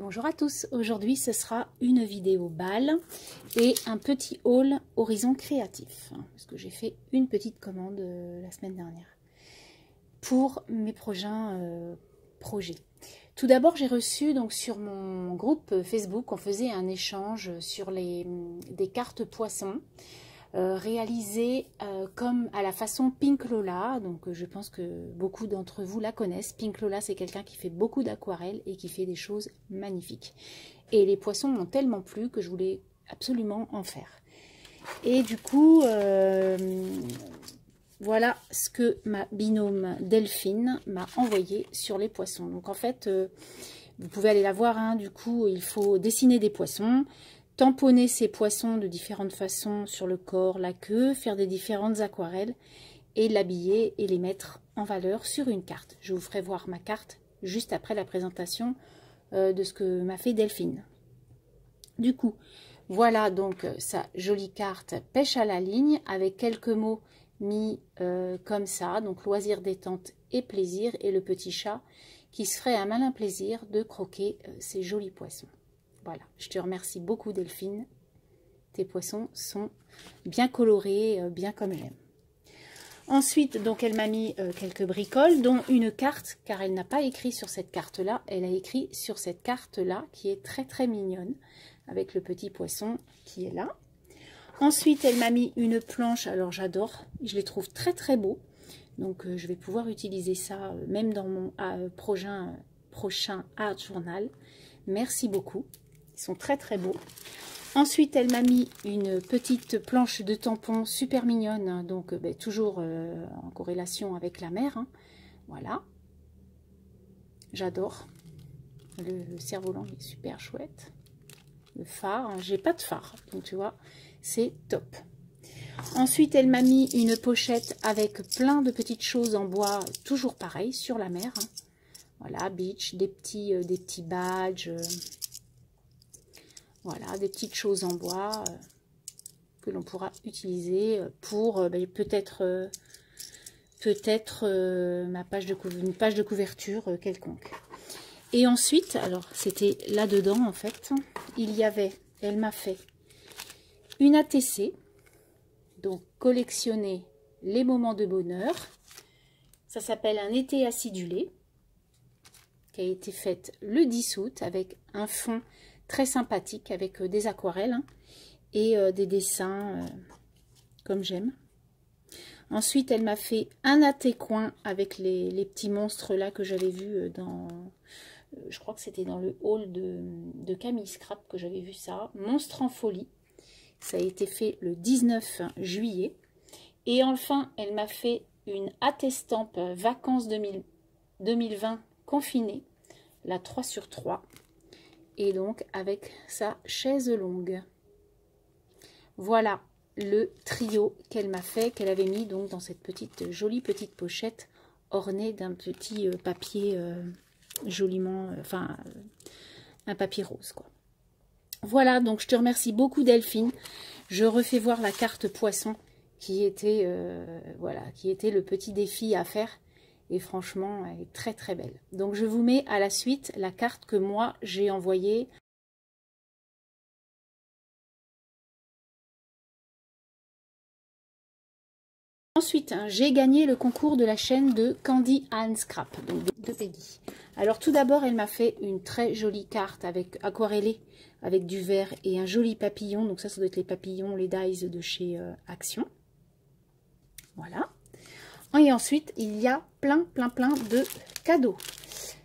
Bonjour à tous, aujourd'hui ce sera une vidéo bal et un petit haul Horizon Créatif, parce que j'ai fait une petite commande la semaine dernière pour mes prochains projets. Tout d'abord j'ai reçu donc sur mon groupe Facebook, on faisait un échange sur des cartes poissons réalisées comme à la façon Pink Lola. Donc je pense que beaucoup d'entre vous la connaissent. Pink Lola, c'est quelqu'un qui fait beaucoup d'aquarelles et qui fait des choses magnifiques. Et les poissons m'ont tellement plu que je voulais absolument en faire. Et du coup, voilà ce que ma binôme Delphine m'a envoyé sur les poissons. Donc en fait, vous pouvez aller la voir, hein. Du coup, il faut dessiner des poissons, tamponner ces poissons de différentes façons sur le corps, la queue, faire des différentes aquarelles et l'habiller et les mettre en valeur sur une carte. Je vous ferai voir ma carte juste après la présentation de ce que m'a fait Delphine. Du coup, voilà donc sa jolie carte pêche à la ligne avec quelques mots mis comme ça, donc loisir, détente et plaisir, et le petit chat qui se ferait un malin plaisir de croquer ces jolis poissons. Voilà, je te remercie beaucoup Delphine. Tes poissons sont bien colorés, bien comme j'aime. Ensuite, donc elle m'a mis quelques bricoles, dont une carte, car elle n'a pas écrit sur cette carte-là. Elle a écrit sur cette carte-là, qui est très très mignonne, avec le petit poisson qui est là. Ensuite, elle m'a mis une planche, alors j'adore, je les trouve très très beaux. Donc je vais pouvoir utiliser ça même dans mon prochain Art Journal. Merci beaucoup. Ils sont très très beaux. Ensuite, elle m'a mis une petite planche de tampons super mignonne, hein, donc toujours en corrélation avec la mer. Hein. Voilà. J'adore. Le cerf-volant est super chouette. Le phare, hein, j'ai pas de phare, donc tu vois, c'est top. Ensuite, elle m'a mis une pochette avec plein de petites choses en bois, toujours pareil, sur la mer. Hein. Voilà, beach, des petits badges. Voilà, des petites choses en bois que l'on pourra utiliser pour peut-être une page de couverture quelconque. Et ensuite, alors c'était là-dedans en fait, elle m'a fait une ATC, donc collectionner les moments de bonheur. Ça s'appelle un été acidulé, qui a été faite le 10 août avec un fond très sympathique avec des aquarelles hein, et des dessins comme j'aime. Ensuite, elle m'a fait un até-coin avec les petits monstres là que j'avais vus dans... je crois que c'était dans le haul de Camille Scrap que j'avais vu ça. Monstre en folie. Ça a été fait le 19 juillet. Et enfin, elle m'a fait une até-stampe vacances 2020 confinée. La 3/3. Et donc avec sa chaise longue. Voilà le trio qu'elle m'a fait, qu'elle avait mis donc dans cette jolie petite pochette ornée d'un petit papier joliment, un papier rose quoi. Voilà, donc je te remercie beaucoup Delphine. Je refais voir la carte poisson qui était le petit défi à faire. Et franchement, elle est très très belle. Donc je vous mets à la suite la carte que moi j'ai envoyée. Ensuite, hein, j'ai gagné le concours de la chaîne de Candy and Scrap, donc de Peggy. Alors tout d'abord, elle m'a fait une très jolie carte avec aquarellée, avec du vert et un joli papillon. Donc ça doit être les papillons, les dies de chez Action. Voilà. Et ensuite, il y a plein de cadeaux.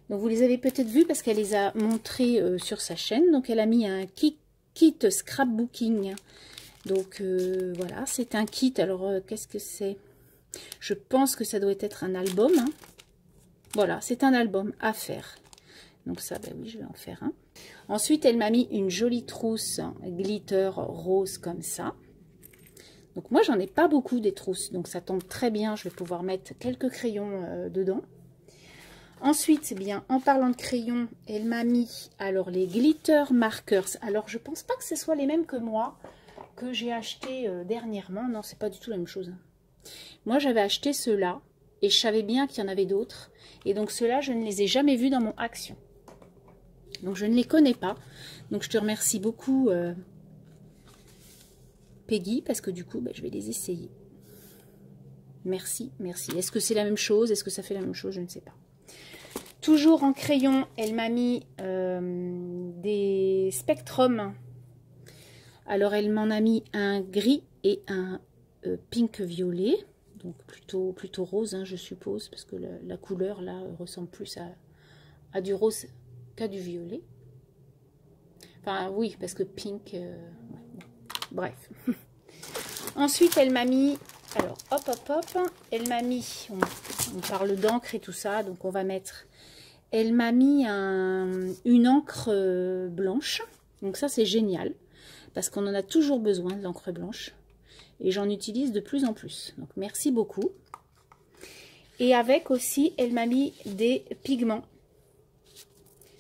Donc, vous les avez peut-être vus parce qu'elle les a montrés sur sa chaîne. Donc, elle a mis un kit scrapbooking. Donc, voilà, c'est un kit. Alors, qu'est-ce que c'est? Je pense que ça doit être un album. Hein. Voilà, c'est un album à faire. Donc, ça, ben oui, je vais en faire un. Ensuite, elle m'a mis une jolie trousse glitter rose comme ça. Donc moi, j'en ai pas beaucoup des trousses, donc ça tombe très bien. Je vais pouvoir mettre quelques crayons dedans. Ensuite, bien, en parlant de crayons, elle m'a mis alors les glitter markers. Alors, je pense pas que ce soit les mêmes que moi, que j'ai acheté dernièrement. Non, c'est pas du tout la même chose. Moi, j'avais acheté ceux-là, et je savais bien qu'il y en avait d'autres. Et donc, ceux-là, je ne les ai jamais vus dans mon Action. Donc je ne les connais pas. Donc je te remercie beaucoup Peggy, parce que du coup je vais les essayer. Merci, merci. Est-ce que c'est la même chose? Est-ce que ça fait la même chose? Je ne sais pas. Toujours en crayon, elle m'a mis des Spectrum. Alors elle m'en a mis un gris et un pink violet. Donc plutôt rose, hein, je suppose, parce que la couleur là ressemble plus à du rose qu'à du violet. Enfin oui, parce que pink, ouais, bon. Bref. Ensuite elle m'a mis, alors hop, elle m'a mis, on parle d'encre et tout ça, donc on va mettre, elle m'a mis une encre blanche, donc ça c'est génial, parce qu'on en a toujours besoin de l'encre blanche, et j'en utilise de plus en plus, donc merci beaucoup. Et avec aussi, elle m'a mis des pigments,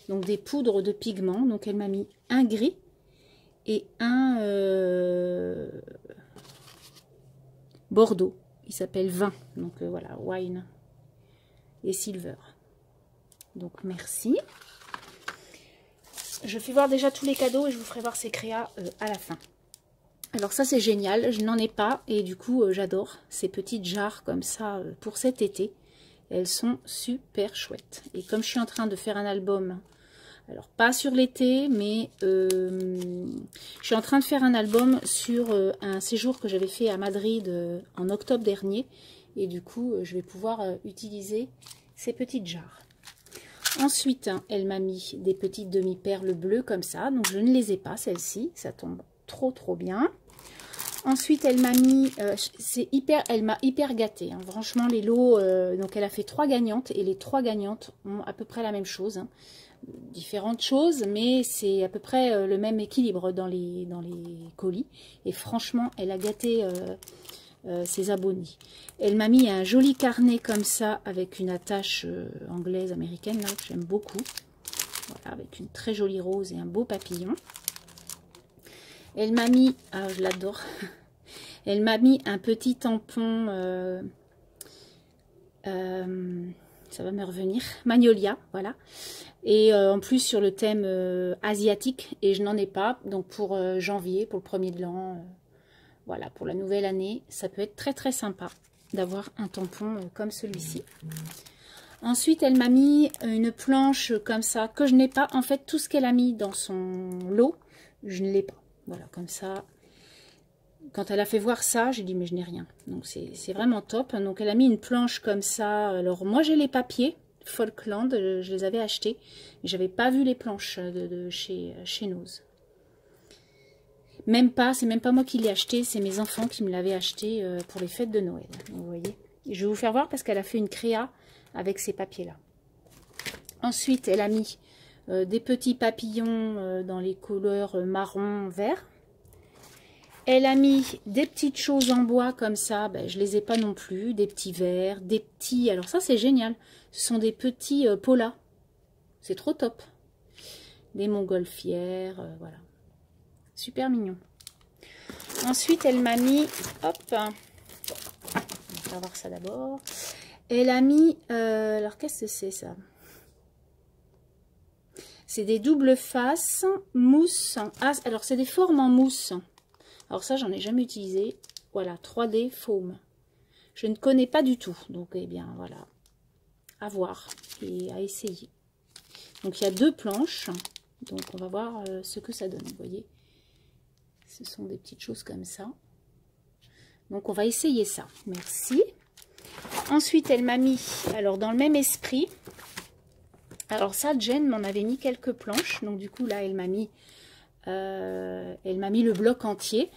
donc des poudres de pigments, donc elle m'a mis un gris et un bordeaux, il s'appelle vin, donc voilà, wine et silver. Donc merci. Je fais voir déjà tous les cadeaux et je vous ferai voir ces créas à la fin. Alors ça c'est génial, je n'en ai pas et du coup j'adore ces petites jarres comme ça pour cet été. Elles sont super chouettes. Et comme je suis en train de faire un album, alors pas sur l'été, mais je suis en train de faire un album sur un séjour que j'avais fait à Madrid en octobre dernier. Et du coup je vais pouvoir utiliser ces petites jarres. Ensuite, elle m'a mis des petites demi-perles bleues comme ça. Donc, je ne les ai pas, celles-ci. Ça tombe trop bien. Ensuite, elle m'a mis... elle m'a hyper gâtée. Hein. Franchement, les lots... donc, elle a fait 3 gagnantes. Et les 3 gagnantes ont à peu près la même chose. Hein. Différentes choses, mais c'est à peu près le même équilibre dans les colis. Et franchement, elle a gâté... ses abonnés. Elle m'a mis un joli carnet comme ça avec une attache anglaise, américaine, là, que j'aime beaucoup. Voilà, avec une très jolie rose et un beau papillon. Elle m'a mis, ah, je l'adore, elle m'a mis un petit tampon, ça va me revenir, Magnolia, voilà. Et en plus sur le thème asiatique, et je n'en ai pas, donc pour janvier, pour le 1er de l'an, voilà, pour la nouvelle année, ça peut être très sympa d'avoir un tampon comme celui-ci. Ensuite, elle m'a mis une planche comme ça, que je n'ai pas. En fait, tout ce qu'elle a mis dans son lot, je ne l'ai pas. Voilà, comme ça. Quand elle a fait voir ça, j'ai dit, mais je n'ai rien. Donc, c'est vraiment top. Donc, elle a mis une planche comme ça. Alors, moi, j'ai les papiers Falkland, je les avais achetés. Mais je n'avais pas vu les planches de chez Nose. Même pas, c'est même pas moi qui l'ai acheté, c'est mes enfants qui me l'avaient acheté pour les fêtes de Noël. Vous voyez. Et je vais vous faire voir parce qu'elle a fait une créa avec ces papiers-là. Ensuite, elle a mis des petits papillons dans les couleurs marron, vert. Elle a mis des petites choses en bois comme ça, ben, je les ai pas non plus, des petits verres, des petits... Alors ça, c'est génial. Ce sont des petits polas. C'est trop top. Des montgolfières, voilà. Super mignon. Ensuite, elle m'a mis, hop, on va voir ça d'abord. Elle a mis, alors qu'est-ce que c'est ça? C'est des doubles faces, mousse. Ah, alors c'est des formes en mousse. Alors ça, j'en ai jamais utilisé. Voilà, 3D foam. Je ne connais pas du tout. Donc, eh bien, voilà, à voir et à essayer. Donc, il y a 2 planches. Donc, on va voir ce que ça donne, vous voyez. Ce sont des petites choses comme ça. Donc, on va essayer ça. Merci. Ensuite, elle m'a mis, alors dans le même esprit, alors ça, Jen m'en avait mis quelques planches. Donc, du coup, là, elle m'a mis le bloc entier.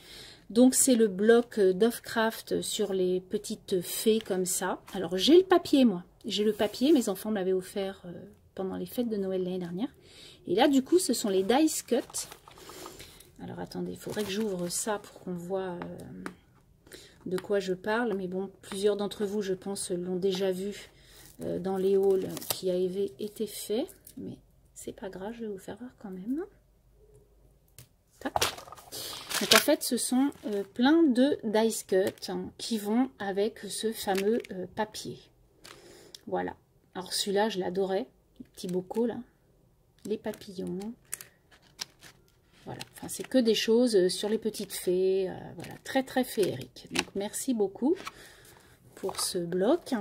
Donc, c'est le bloc Dovecraft sur les petites fées comme ça. Alors, j'ai le papier, moi. J'ai le papier. Mes enfants me l'avaient offert pendant les fêtes de Noël l'année dernière. Et là, du coup, ce sont les Dice Cut. Alors, attendez, il faudrait que j'ouvre ça pour qu'on voit de quoi je parle. Mais bon, plusieurs d'entre vous, je pense, l'ont déjà vu dans les hauls qui avaient été faits. Mais c'est pas grave, je vais vous faire voir quand même. Tac. Donc, en fait, ce sont plein de Dice Cut qui vont avec ce fameux papier. Voilà. Alors, celui-là, je l'adorais. Les petits bocaux, là. les papillons. Voilà, enfin c'est que des choses sur les petites fées, voilà, très très féerique. Donc merci beaucoup pour ce bloc.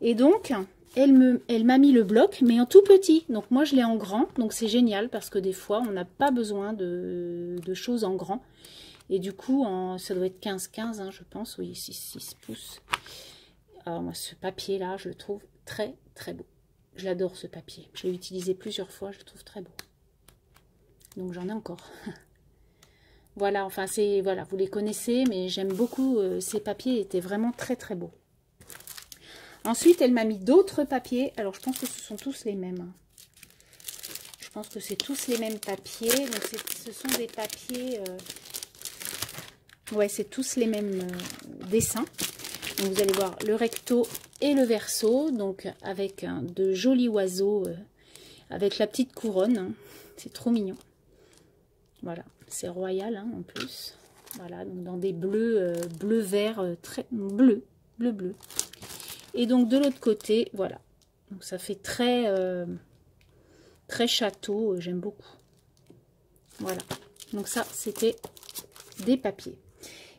Et donc, elle m'a mis le bloc, mais en tout petit. Donc moi je l'ai en grand, donc c'est génial parce que des fois on n'a pas besoin de choses en grand. Et du coup, ça doit être 15-15, hein, je pense, oui, 6 pouces. Alors moi ce papier là, je le trouve très très beau. Je l'adore ce papier, je l'ai utilisé plusieurs fois, je le trouve très beau. Donc j'en ai encore. Voilà, enfin c'est, voilà, vous les connaissez, mais j'aime beaucoup, ces papiers étaient vraiment très très beaux. Ensuite, elle m'a mis d'autres papiers, alors je pense que ce sont tous les mêmes. Je pense que c'est tous les mêmes papiers, donc ce sont des papiers, ouais c'est tous les mêmes dessins. Donc vous allez voir le recto et le verso, donc avec de jolis oiseaux, avec la petite couronne, hein. C'est trop mignon. Voilà, c'est royal hein, en plus. Voilà, donc dans des bleus, bleu vert, très bleu. Et donc de l'autre côté, voilà. Donc ça fait très, très château, j'aime beaucoup. Voilà, donc ça c'était des papiers.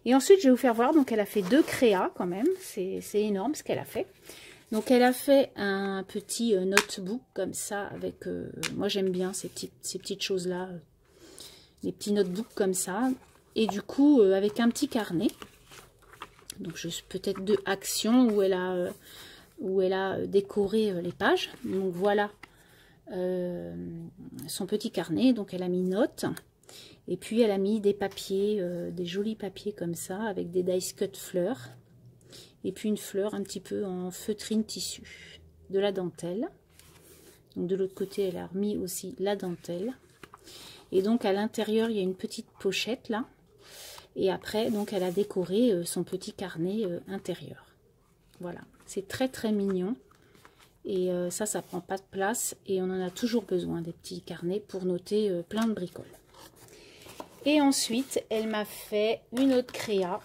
Et ensuite je vais vous faire voir, donc elle a fait 2 créas quand même, c'est énorme ce qu'elle a fait. Donc elle a fait un petit notebook comme ça, avec, moi j'aime bien ces petites choses-là. Des petits notebooks comme ça, et du coup avec un petit carnet, donc peut-être 2 actions où elle a décoré les pages. Donc voilà son petit carnet, donc elle a mis notes, et puis elle a mis des papiers, des jolis papiers comme ça, avec des dice cut fleurs, et puis une fleur un petit peu en feutrine tissu, de la dentelle. Donc de l'autre côté elle a remis aussi la dentelle. Et donc à l'intérieur il y a une petite pochette là. Et après donc elle a décoré son petit carnet intérieur. Voilà, c'est très très mignon. Et ça prend pas de place. Et on en a toujours besoin des petits carnets pour noter plein de bricoles. Et ensuite elle m'a fait une autre créa.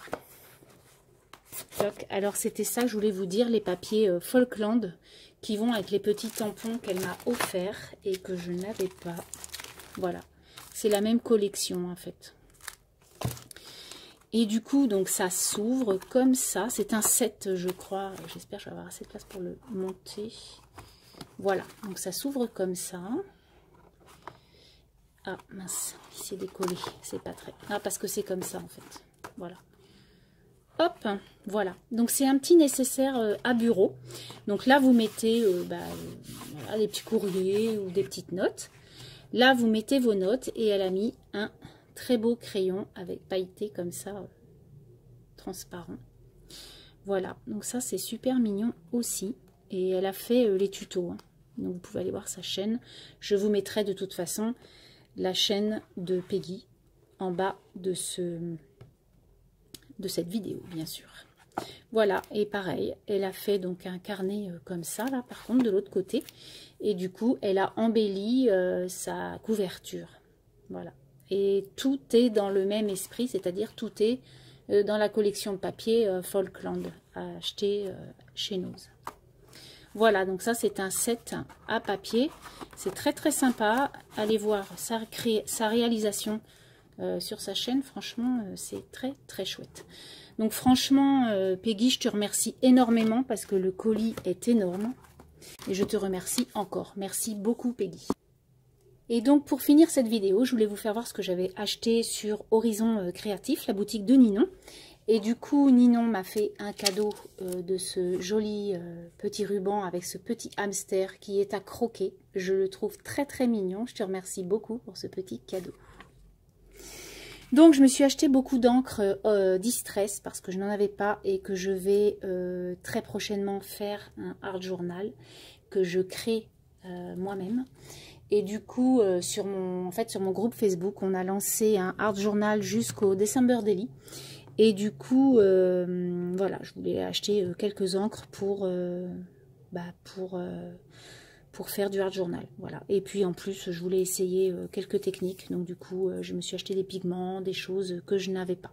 Alors c'était ça que je voulais vous dire, les papiers Falkland qui vont avec les petits tampons qu'elle m'a offert et que je n'avais pas. Voilà. C'est la même collection en fait. Et du coup, donc ça s'ouvre comme ça. C'est un set, je crois. J'espère que je vais avoir assez de place pour le monter. Voilà, donc ça s'ouvre comme ça. Ah mince, il s'est décollé. C'est pas très... Ah, parce que c'est comme ça en fait. Voilà. Hop, voilà. Donc c'est un petit nécessaire à bureau. Donc là, vous mettez voilà, des petits courriers ou des petites notes. Là, vous mettez vos notes et elle a mis un très beau crayon avec pailleté comme ça, transparent. Voilà, donc ça, c'est super mignon aussi. Et elle a fait les tutos. Hein. Donc, vous pouvez aller voir sa chaîne. Je vous mettrai de toute façon la chaîne de Peggy en bas de cette vidéo, bien sûr. Voilà, et pareil, elle a fait donc un carnet comme ça, là, par contre, de l'autre côté. Et du coup, elle a embelli sa couverture. Voilà. Et tout est dans le même esprit, c'est-à-dire tout est dans la collection de papier Falkland, à acheter chez Nose. Voilà, donc ça, c'est un set à papier. C'est très, très sympa. Allez voir sa réalisation sur sa chaîne. Franchement, c'est très, très chouette. Donc franchement, Peggy, je te remercie énormément parce que le colis est énorme. Et je te remercie encore. Merci beaucoup, Peggy. Et donc, pour finir cette vidéo, je voulais vous faire voir ce que j'avais acheté sur Horizon Créatif, la boutique de Ninon. Et du coup, Ninon m'a fait un cadeau de ce joli petit ruban avec ce petit hamster qui est à croquer. Je le trouve très, très mignon. Je te remercie beaucoup pour ce petit cadeau. Donc, je me suis acheté beaucoup d'encre Distress parce que je n'en avais pas et que je vais très prochainement faire un art journal que je crée moi-même. Et du coup, sur mon groupe Facebook, on a lancé un art journal jusqu'au December Daily. Et du coup, voilà, je voulais acheter quelques encres pour faire du art journal. Voilà. Et puis en plus, je voulais essayer quelques techniques. Donc du coup, je me suis acheté des pigments, des choses que je n'avais pas.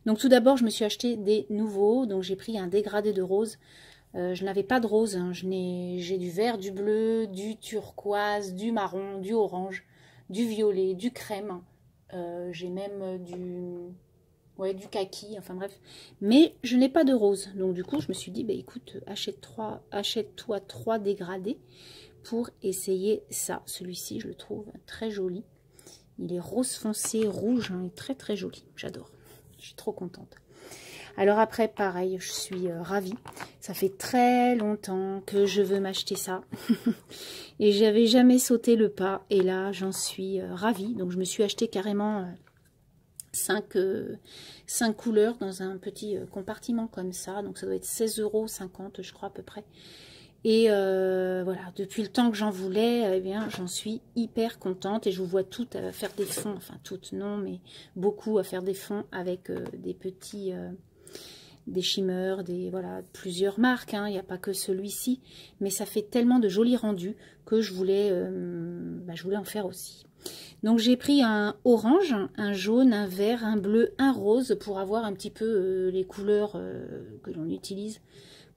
Donc tout d'abord, je me suis acheté des nouveaux. Donc j'ai pris un dégradé de rose Je n'avais pas de rose, hein. J'ai du vert, du bleu, du turquoise, du marron, du orange, du violet, du crème. J'ai même du kaki, enfin bref. Mais je n'ai pas de rose. Donc du coup, je me suis dit, bah, écoute, achète-toi 3 dégradés pour essayer ça. Celui-ci, je le trouve très joli. Il est rose foncé, rouge, hein, très très joli. J'adore. Je suis trop contente. Alors après, pareil, je suis ravie. Ça fait très longtemps que je veux m'acheter ça. Et j'avais jamais sauté le pas. Et là, j'en suis ravie. Donc je me suis acheté carrément 5 couleurs dans un petit compartiment comme ça. Donc ça doit être 16,50 €, je crois à peu près. Et voilà, depuis le temps que j'en voulais, eh bien, j'en suis hyper contente. Et je vous vois toutes à faire des fonds, enfin toutes non, mais beaucoup à faire des fonds avec des petits... des shimmers, voilà, plusieurs marques, hein. Il n'y a pas que celui-ci, mais ça fait tellement de jolis rendus que je voulais en faire aussi. Donc j'ai pris un orange, un jaune, un vert, un bleu, un rose pour avoir un petit peu les couleurs que l'on utilise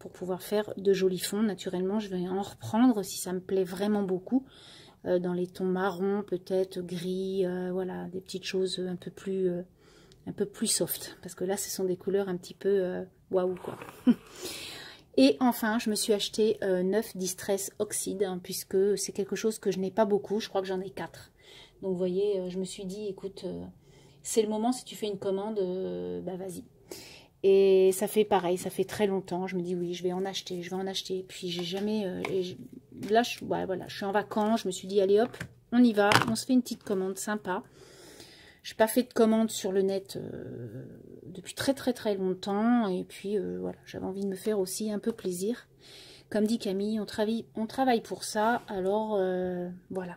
pour pouvoir faire de jolis fonds. Naturellement, je vais en reprendre si ça me plaît vraiment beaucoup dans les tons marron, peut-être gris, voilà, des petites choses un peu plus soft, parce que là ce sont des couleurs un petit peu waouh quoi. Et enfin je me suis acheté 9 Distress Oxide, hein, puisque c'est quelque chose que je n'ai pas beaucoup, je crois que j'en ai 4. Donc vous voyez, je me suis dit écoute, c'est le moment, si tu fais une commande, bah vas-y. Et ça fait pareil, ça fait très longtemps, je me dis oui, je vais en acheter, puis j'ai jamais... là, voilà, je suis en vacances, je me suis dit allez hop, on y va, on se fait une petite commande sympa. Je n'ai pas fait de commande sur le net depuis très très très longtemps. Et puis voilà, j'avais envie de me faire aussi un peu plaisir. Comme dit Camille, on travaille pour ça. Alors voilà.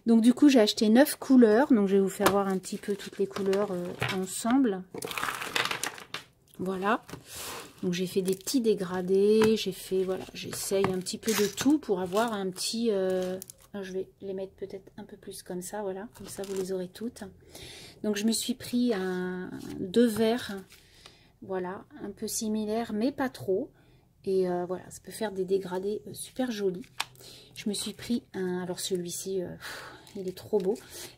Donc du coup, j'ai acheté 9 couleurs. Donc je vais vous faire voir un petit peu toutes les couleurs ensemble. Voilà. Donc j'ai fait des petits dégradés. J'ai fait, voilà, j'essaye un petit peu de tout pour avoir un petit... je vais les mettre peut-être un peu plus comme ça, voilà, comme ça vous les aurez toutes. Donc je me suis pris 2 verres, voilà, un peu similaires, mais pas trop. Et voilà, ça peut faire des dégradés super jolis. Je me suis pris alors celui-ci, il est trop beau.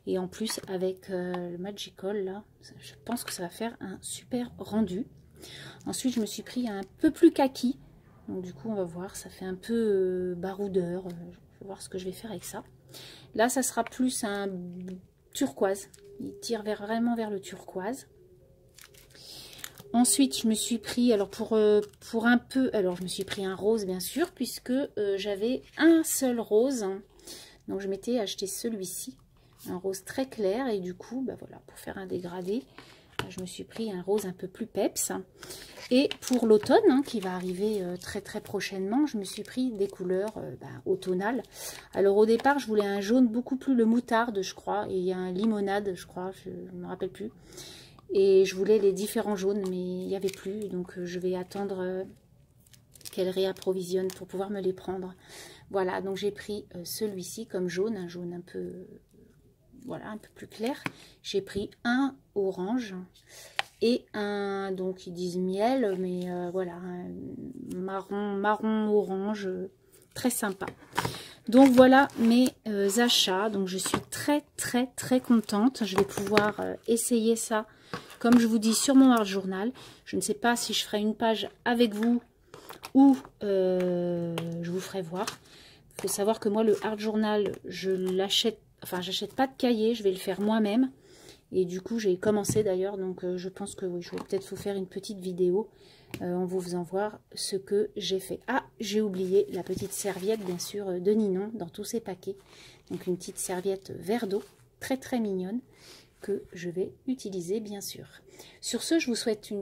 Et en plus, avec le Magical, là, je pense que ça va faire un super rendu. Ensuite, je me suis pris un peu plus kaki. Donc du coup, on va voir, ça fait un peu baroudeur. Je vais voir ce que je vais faire avec ça. Là, ça sera plus un turquoise. Il tire vraiment vers le turquoise. Ensuite, je me suis pris, alors pour un peu, alors je me suis pris un rose bien sûr, puisque j'avais un seul rose. Donc je m'étais acheté celui-ci, un rose très clair. Et du coup, bah voilà, pour faire un dégradé, je me suis pris un rose un peu plus peps. Et pour l'automne, hein, qui va arriver très très prochainement, je me suis pris des couleurs automnales. Alors au départ, je voulais un jaune beaucoup plus le moutarde, je crois. Et il y a un limonade, je crois, je ne me rappelle plus. Et je voulais les différents jaunes, mais il n'y avait plus. Donc je vais attendre qu'elle réapprovisionne pour pouvoir me les prendre. Voilà, donc j'ai pris celui-ci comme jaune, un jaune un peu... voilà, un peu plus clair. J'ai pris un orange et un, donc ils disent miel, mais voilà, un marron orange, très sympa. Donc voilà mes achats. Donc je suis très très très contente. Je vais pouvoir essayer ça, comme je vous dis, sur mon art journal. Je ne sais pas si je ferai une page avec vous ou je vous ferai voir. Il faut savoir que moi le art journal, je l'achète. Enfin, j'achète pas de cahier, je vais le faire moi-même. Et du coup, j'ai commencé d'ailleurs, donc je pense que oui, je vais peut-être vous faire une petite vidéo en vous faisant voir ce que j'ai fait. Ah, j'ai oublié la petite serviette, bien sûr, de Ninon dans tous ces paquets. Donc une petite serviette verre d'eau, très très mignonne, que je vais utiliser, bien sûr. Sur ce, je vous souhaite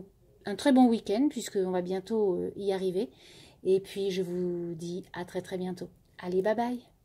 un très bon week-end, puisqu'on va bientôt y arriver. Et puis, je vous dis à très très bientôt. Allez, bye bye!